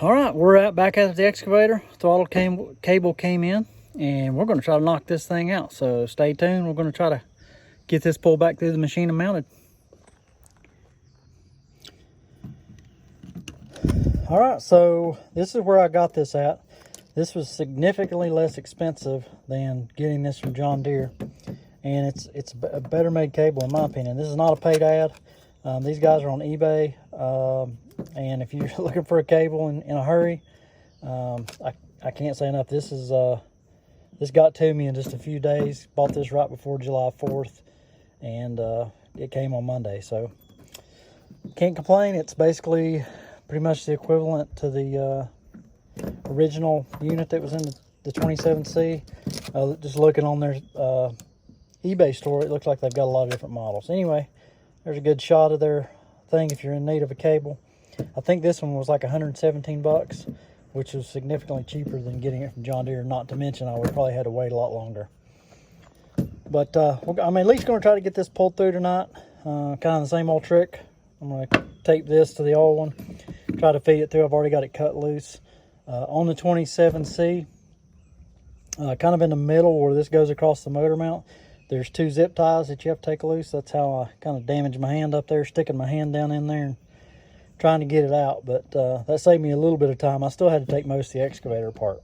All right, we're back at the excavator. Throttle cable came in, and we're going to try to knock this thing out. So stay tuned. We're going to try to get this pulled back through the machine and mounted. All right, so this is where I got this at. This was significantly less expensive than getting this from John Deere, and it's a better made cable in my opinion. This is not a paid ad. These guys are on eBay, and if you're looking for a cable in a hurry, I can't say enough. This got to me in just a few days. Bought this right before July 4th, and it came on Monday, so can't complain. It's basically pretty much the equivalent to the original unit that was in the 27C. Just looking on their eBay store, it looks like they've got a lot of different models. Anyway, there's a good shot of their thing if you're in need of a cable. I think this one was like 117 bucks, which was significantly cheaper than getting it from John Deere. Not to mention I would probably had to wait a lot longer. But I'm at least going to try to get this pulled through tonight. Kind of the same old trick. I'm going to tape this to the old one, try to feed it through. I've already got it cut loose. On the 27C, kind of in the middle where this goes across the motor mount, there's two zip ties that you have to take loose. That's how I kind of damaged my hand up there, sticking my hand down in there and trying to get it out. But that saved me a little bit of time. I still had to take most of the excavator apart.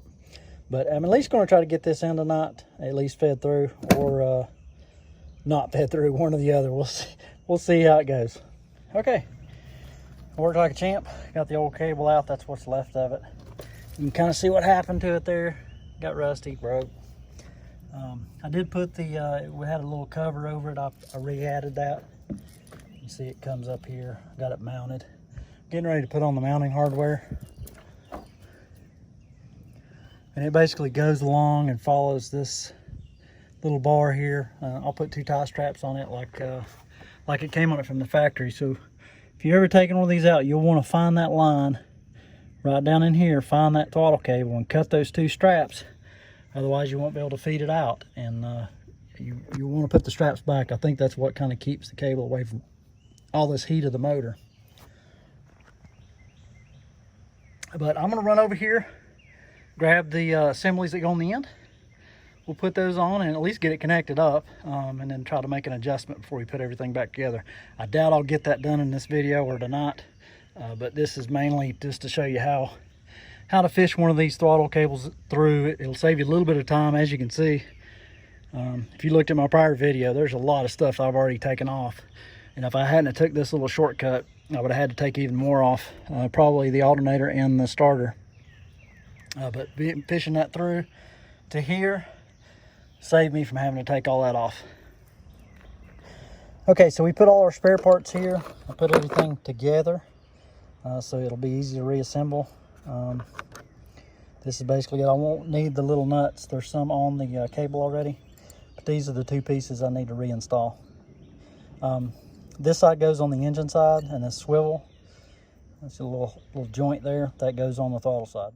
But I'm at least going to try to get this in tonight, at least fed through, or not fed through, one or the other. We'll see how it goes. Okay, worked like a champ. Got the old cable out. That's what's left of it. You can kind of see what happened to it there. Got rusty, broke. I did put we had a little cover over it. I re-added that. You see it comes up here. Got it mounted. Getting ready to put on the mounting hardware. And it basically goes along and follows this little bar here. I'll put two tie straps on it like it came on it from the factory. So if you're ever taking one of these out, you'll want to find that line right down in here, find that throttle cable and cut those two straps. Otherwise you won't be able to feed it out, and you want to put the straps back. I think that's what kind of keeps the cable away from all this heat of the motor. But I'm going to run over here, grab the assemblies that go on the end. We'll put those on and at least get it connected up, and then try to make an adjustment before we put everything back together. I doubt I'll get that done in this video or tonight, but this is mainly just to show you how to fish one of these throttle cables through. It'll save you a little bit of time. As you can see, if you looked at my prior video, there's a lot of stuff I've already taken off, and if I hadn't have took this little shortcut, I would have had to take even more off, probably the alternator and the starter. But fishing that through to here saved me from having to take all that off. Okay, so we put all our spare parts here. I put everything together, so it'll be easy to reassemble. This is basically it. I won't need the little nuts. There's some on the cable already, but these are the two pieces I need to reinstall. This side goes on the engine side, and this swivel, that's a little joint there, that goes on the throttle side.